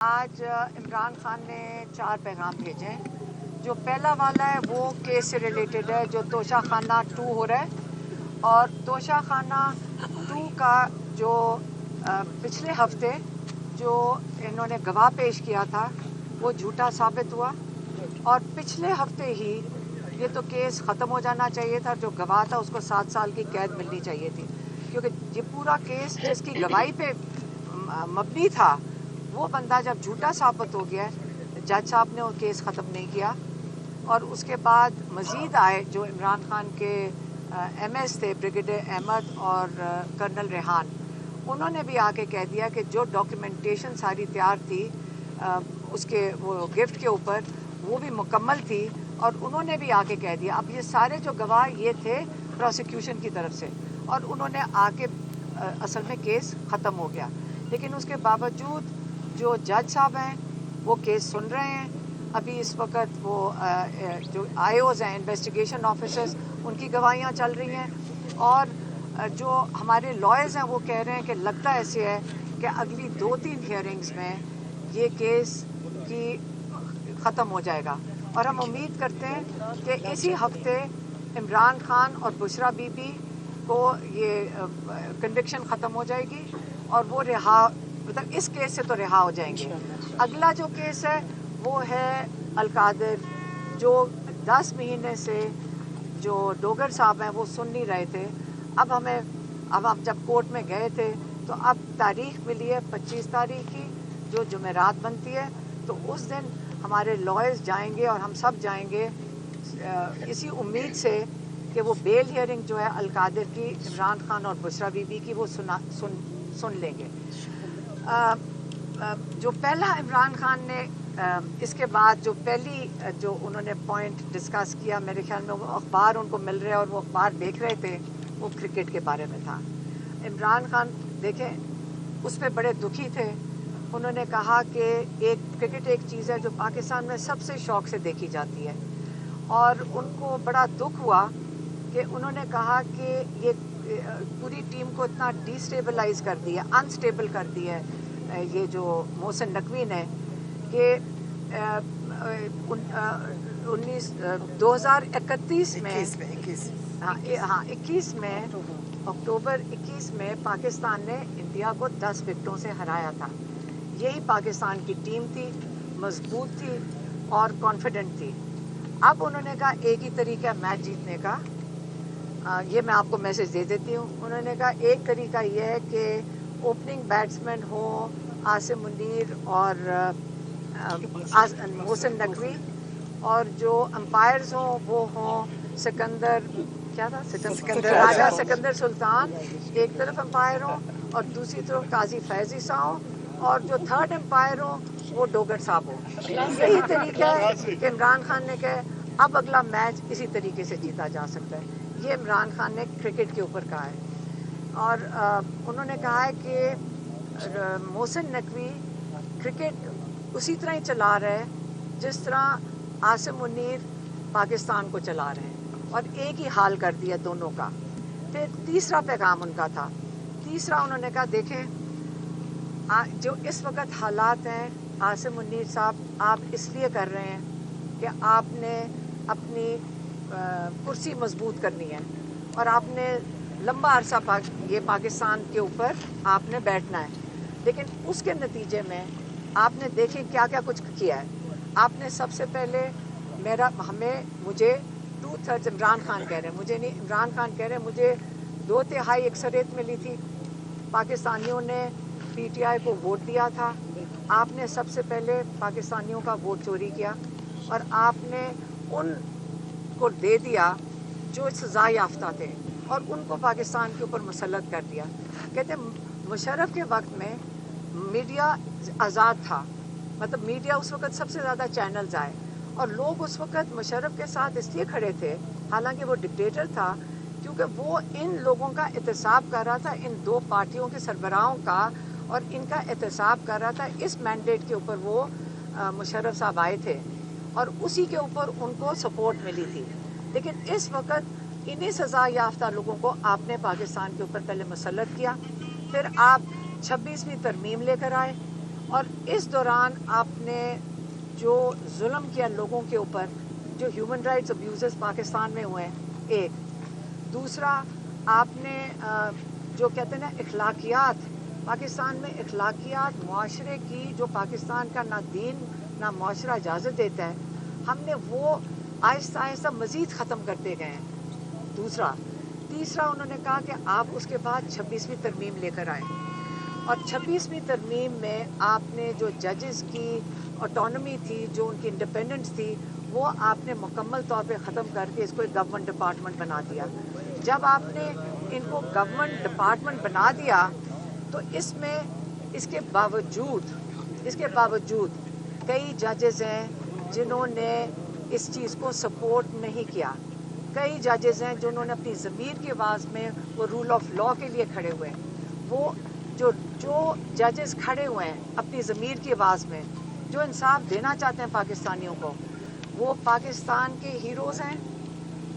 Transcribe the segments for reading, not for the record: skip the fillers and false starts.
آج عمران خان نے 4 پیغام بھیجے ہیں۔ جو پہلا والا ہے وہ کیس سے ریلیٹڈ ہے جو توشہ خانہ 2 ہو رہا ہے، اور توشہ خانہ 2 کا جو پچھلے ہفتے جو انہوں نے گواہ پیش کیا تھا وہ جھوٹا ثابت ہوا، اور پچھلے ہفتے ہی یہ تو کیس ختم ہو جانا چاہیے تھا۔ جو گواہ تھا اس کو 7 سال کی قید ملنی چاہیے تھی، کیونکہ یہ پورا کیس جس کی گواہی پہ مبنی تھا وہ بندہ جب جھوٹا ثابت ہو گیا، جج صاحب نے وہ کیس ختم نہیں کیا۔ اور اس کے بعد مزید آئے جو عمران خان کے ایم ایس تھے، بریگیڈیئر احمد اور کرنل ریحان، انہوں نے بھی آ کے کہہ دیا کہ جو ڈاکیومنٹیشن ساری تیار تھی اس کے وہ گفٹ کے اوپر وہ بھی مکمل تھی، اور انہوں نے بھی آ کے کہہ دیا۔ اب یہ سارے جو گواہ یہ تھے پروسیکیوشن کی طرف سے، اور انہوں نے آ کے اصل میں کیس ختم ہو گیا، لیکن اس کے باوجود جو جج صاحب ہیں وہ کیس سن رہے ہیں۔ ابھی اس وقت وہ جو آئی اوز ہیں، انویسٹیگیشن آفیسرز، ان کی گواہیاں چل رہی ہیں، اور جو ہمارے لائرز ہیں وہ کہہ رہے ہیں کہ لگتا ایسے ہے کہ اگلی 2-3 ہیئرنگز میں یہ کیس کی ختم ہو جائے گا، اور ہم امید کرتے ہیں کہ اسی ہفتے عمران خان اور بشرا بی بی کو یہ کنوکشن ختم ہو جائے گی، اور وہ مطلب اس کیس سے تو رہا ہو جائیں گے۔ اگلا جو کیس ہے وہ ہے القادر، جو 10 مہینے سے جو ڈوگر صاحب ہیں وہ سن نہیں رہے تھے۔ اب ہم جب کورٹ میں گئے تھے تو اب تاریخ ملی ہے 25 تاریخ کی، جو جمعرات بنتی ہے، تو اس دن ہمارے لائرز جائیں گے اور ہم سب جائیں گے اسی امید سے کہ وہ بیل ہیئرنگ جو ہے القادر کی، عمران خان اور بشرا بی بی کی، وہ سن لیں گے۔ جو پہلا عمران خان نے اس کے بعد جو پہلی جو انہوں نے پوائنٹ ڈسکس کیا، میرے خیال میں وہ اخبار ان کو مل رہے اور وہ اخبار دیکھ رہے تھے، وہ کرکٹ کے بارے میں تھا۔ عمران خان دیکھیں اس پہ بڑے دکھی تھے۔ انہوں نے کہا کہ کرکٹ ایک چیز ہے جو پاکستان میں سب سے شوق سے دیکھی جاتی ہے، اور ان کو بڑا دکھ ہوا کہ انہوں نے کہا کہ یہ پوری ٹیم کو اتنا ڈی اسٹیبلائز کر دیا، انسٹیبل کر دیا ہے یہ جو محسن نقوی نے، کہ 2021 میں اکتوبر 21 میں پاکستان نے انڈیا کو 10 وکٹوں سے ہرایا تھا۔ یہی پاکستان کی ٹیم تھی، مضبوط تھی اور کانفیڈنٹ تھی۔ اب انہوں نے کہا ایک ہی طریقہ ہے میچ جیتنے کا، یہ میں آپ کو میسج دے دیتی ہوں۔ انہوں نے کہا ایک طریقہ یہ ہے کہ اوپننگ بیٹسمین ہوں عاصم منیر اور محسن نقوی، اور جو امپائرز ہوں وہ ہوں سکندر راجہ سکندر سلطان ایک طرف امپائر ہوں، اور دوسری طرف قاضی فیض عیسیٰ ہوں، اور جو تھرڈ امپائر ہوں وہ ڈوگر صاحب ہوں۔ یہی طریقہ ہے کہ عمران خان نے کہا اب اگلا میچ اسی طریقے سے جیتا جا سکتا ہے۔ یہ عمران خان نے کرکٹ کے اوپر کہا ہے، اور انہوں نے کہا ہے کہ محسن نقوی کرکٹ اسی طرح ہی چلا رہا ہے جس طرح عاصم منیر پاکستان کو چلا رہے ہیں، اور ایک ہی حال کر دیا دونوں کا۔ پھر تیسرا پیغام ان کا تھا، تیسرا انہوں نے کہا دیکھیں جو اس وقت حالات ہیں عاصم منیر صاحب، آپ اس لیے کر رہے ہیں کہ آپ نے اپنی کرسی مضبوط کرنی ہے، اور آپ نے لمبا عرصہ یہ پاکستان کے اوپر آپ نے بیٹھنا ہے، لیکن اس کے نتیجے میں آپ نے دیکھیں کیا کیا کچھ کیا ہے۔ آپ نے سب سے پہلے مجھے 2/3 عمران خان کہہ رہے ہیں، مجھے نہیں، عمران خان کہہ رہے ہیں مجھے 2/3 اکثریت ملی تھی، پاکستانیوں نے پی ٹی آئی کو ووٹ دیا تھا۔ آپ نے سب سے پہلے پاکستانیوں کا ووٹ چوری کیا، اور آپ نے ان کو دے دیا جو سزا یافتہ تھے، اور ان کو پاکستان کے اوپر مسلط کر دیا۔ کہتے ہیں مشرف کے وقت میں میڈیا آزاد تھا، مطلب میڈیا اس وقت سب سے زیادہ چینلز آئے، اور لوگ اس وقت مشرف کے ساتھ اس لیے کھڑے تھے، حالانکہ وہ ڈکٹیٹر تھا، کیونکہ وہ ان لوگوں کا احتساب کر رہا تھا، ان 2 پارٹیوں کے سربراہوں کا، اور ان کا احتساب کر رہا تھا۔ اس مینڈیٹ کے اوپر وہ مشرف صاحب آئے تھے، اور اسی کے اوپر ان کو سپورٹ ملی تھی۔ لیکن اس وقت انہی سزا یافتہ لوگوں کو آپ نے پاکستان کے اوپر پہلے مسلط کیا، پھر آپ 26ویں ترمیم لے کر آئے، اور اس دوران آپ نے جو ظلم کیا لوگوں کے اوپر, جو ہیومن رائٹس ابیوزز پاکستان میں ہوئے ہیں, ایک دوسرا آپ نے جو کہتے ہیں نا اخلاقیات, پاکستان میں اخلاقیات معاشرے کی جو پاکستان کا نہ دین نہ معاشرہ اجازت دیتا ہے, ہم نے وہ آہستہ آہستہ مزید ختم کرتے گئے ہیں. تیسرا انہوں نے کہا کہ آپ اس کے بعد 26ویں ترمیم لے کر آئیں, اور 26ویں ترمیم میں آپ نے جو ججز کی آٹونومی تھی, جو ان کی انڈیپینڈنس تھی, وہ آپ نے مکمل طور پہ ختم کر کے اس کو ایک گورنمنٹ ڈپارٹمنٹ بنا دیا. جب آپ نے ان کو گورنمنٹ ڈپارٹمنٹ بنا دیا تو اس کے باوجود کئی ججز ہیں جنہوں نے اس چیز کو سپورٹ نہیں کیا. کئی ججز ہیں جنہوں نے اپنی ضمیر کی آواز میں وہ رول آف لا کے لیے کھڑے ہوئے ہیں. وہ جو ججز کھڑے ہوئے ہیں اپنی ضمیر کی آواز میں, جو انصاف دینا چاہتے ہیں پاکستانیوں کو, وہ پاکستان کے ہیروز ہیں.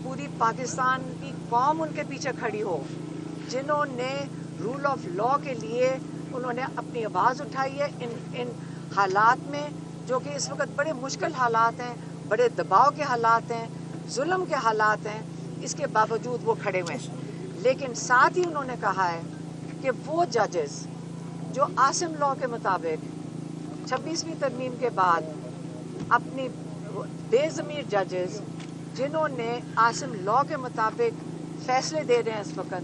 پوری پاکستان کی قوم ان کے پیچھے کھڑی ہو, جنہوں نے رول آف لا کے لیے انہوں نے اپنی آواز اٹھائی ہے ان حالات میں, جو کہ اس وقت بڑے مشکل حالات ہیں, بڑے دباؤ کے حالات ہیں, ظلم کے حالات ہیں. اس کے باوجود وہ کھڑے ہوئے ہیں. لیکن ساتھ ہی انہوں نے کہا ہے کہ وہ ججز جو عاصم لا کے مطابق 26ویں ترمیم کے بعد اپنی بے ضمیر ججز جنہوں نے عاصم لا کے مطابق فیصلے دے رہے ہیں اس وقت,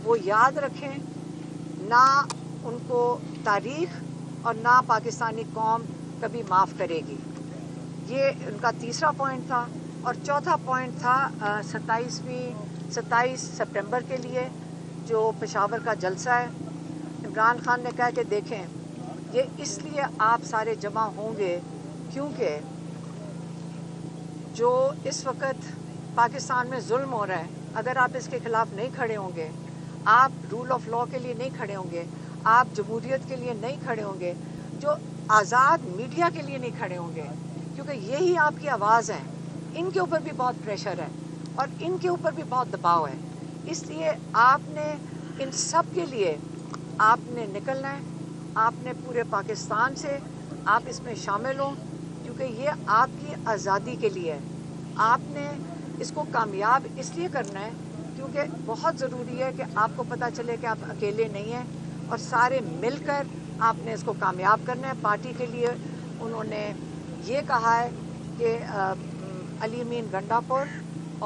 وہ یاد رکھیں, نہ ان کو تاریخ اور نہ پاکستانی قوم کبھی معاف کرے گی. یہ ان کا تیسرا پوائنٹ تھا. اور چوتھا پوائنٹ تھا 27 سپٹمبر کے لیے جو پشاور کا جلسہ ہے. عمران خان نے کہا کہ دیکھیں, یہ اس لیے آپ سارے جمع ہوں گے کیونکہ جو اس وقت پاکستان میں ظلم ہو رہا ہے, اگر آپ اس کے خلاف نہیں کھڑے ہوں گے, آپ رول آف لا کے لیے نہیں کھڑے ہوں گے, آپ جمہوریت کے لیے نہیں کھڑے ہوں گے, جو آزاد میڈیا کے لیے نہیں کھڑے ہوں گے, کیونکہ یہی آپ کی آواز ہے. ان کے اوپر بھی بہت پریشر ہے اور ان کے اوپر بھی بہت دباؤ ہے. اس لیے آپ نے ان سب کے لیے آپ نے نکلنا ہے. آپ نے پورے پاکستان سے آپ اس میں شامل ہوں, کیونکہ یہ آپ کی آزادی کے لیے ہے. آپ نے اس کو کامیاب اس لیے کرنا ہے کیونکہ بہت ضروری ہے کہ آپ کو پتہ چلے کہ آپ اکیلے نہیں ہیں, اور سارے مل کر آپ نے اس کو کامیاب کرنا ہے. پارٹی کے لیے انہوں نے یہ کہا ہے کہ علی امین گنڈاپور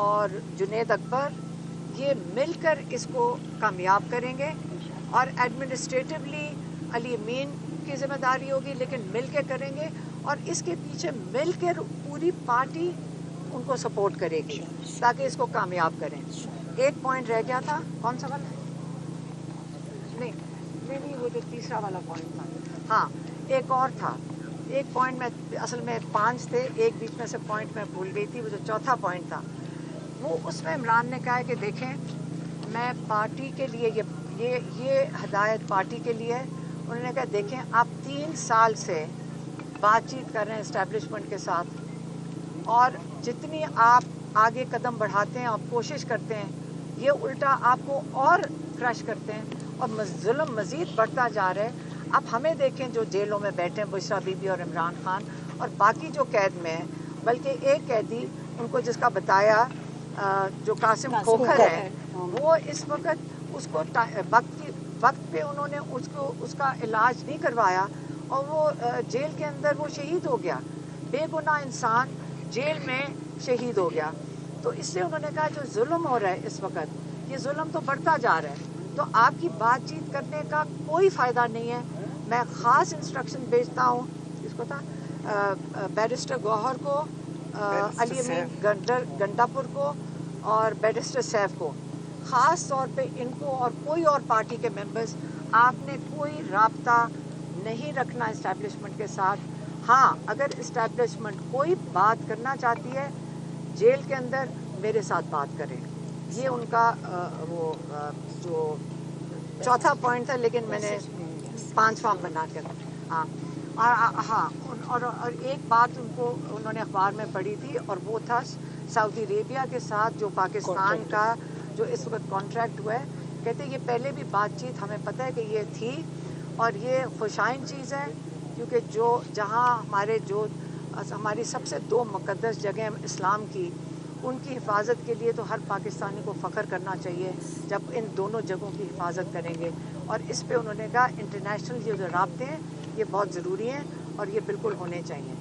اور جنید اکبر یہ مل کر اس کو کامیاب کریں گے, اور ایڈمنسٹریٹولی علی امین کی ذمہ داری ہوگی, لیکن مل کے کریں گے, اور اس کے پیچھے مل کر پوری پارٹی ان کو سپورٹ کرے گی تاکہ اس کو کامیاب کریں. ایک پوائنٹ رہ گیا تھا, کون سا والا؟ نہیں وہ جو تیسرا والا پوائنٹ تھا. ہاں ایک اور تھا, ایک پوائنٹ میں اصل میں 5 تھے, ایک بیچ میں سے پوائنٹ میں بھول گئی تھی. وہ جو چوتھا پوائنٹ تھا وہ اس میں عمران نے کہا ہے کہ دیکھیں میں پارٹی کے لیے یہ ہدایت پارٹی کے لیے ہے. انہوں نے کہا دیکھیں آپ 3 سال سے بات چیت کر رہے ہیں اسٹیبلشمنٹ کے ساتھ, اور جتنی آپ آگے قدم بڑھاتے ہیں, آپ کوشش کرتے ہیں, یہ الٹا آپ کو اور کرش کرتے ہیں اور ظلم مزید بڑھتا جا رہا ہے. اب ہمیں دیکھیں جو جیلوں میں بیٹھے ہیں, بشرا بی بی اور عمران خان, اور باقی جو قید میں ہیں, بلکہ ایک قیدی ان کو جس کا بتایا جو قاسم کھوکھر ہے, وہ اس وقت اس کو وقت پہ انہوں نے اس کا علاج نہیں کروایا, اور وہ جیل کے اندر وہ شہید ہو گیا. بے گناہ انسان جیل میں شہید ہو گیا. تو اس سے انہوں نے کہا جو ظلم ہو رہا ہے اس وقت, یہ ظلم تو بڑھتا جا رہا ہے, تو آپ کی بات چیت کرنے کا کوئی فائدہ نہیں ہے. میں خاص انسٹرکشن بھیجتا ہوں اس کو تھا بیرسٹر گوہر کو, علی امین گنڈاپور کو اور بیرسٹر سیف کو, خاص طور پہ ان کو اور کوئی اور پارٹی کے ممبرز, آپ نے کوئی رابطہ نہیں رکھنا اسٹیبلشمنٹ کے ساتھ. ہاں اگر اسٹیبلشمنٹ کوئی بات کرنا چاہتی ہے جیل کے اندر, میرے ساتھ بات کریں. یہ ان کا وہ جو چوتھا پوائنٹ تھا, لیکن میں نے 5واں بنا کر اور ایک بات ان کو انہوں نے اخبار میں پڑھی تھی, اور وہ تھا سعودی عربیہ کے ساتھ جو پاکستان کا جو اس وقت کانٹریکٹ ہوا ہے. کہتے یہ پہلے بھی بات چیت ہمیں پتہ ہے کہ یہ تھی, اور یہ خوشائن چیز ہے کیونکہ جہاں ہماری سب سے 2 مقدس جگہیں اسلام کی، ان کی حفاظت کے لیے تو ہر پاکستانی کو فخر کرنا چاہیے جب ان دونوں جگہوں کی حفاظت کریں گے. اور اس پہ انہوں نے کہا انٹرنیشنل یہ جو رابطے ہیں یہ بہت ضروری ہیں اور یہ بالکل ہونے چاہیے.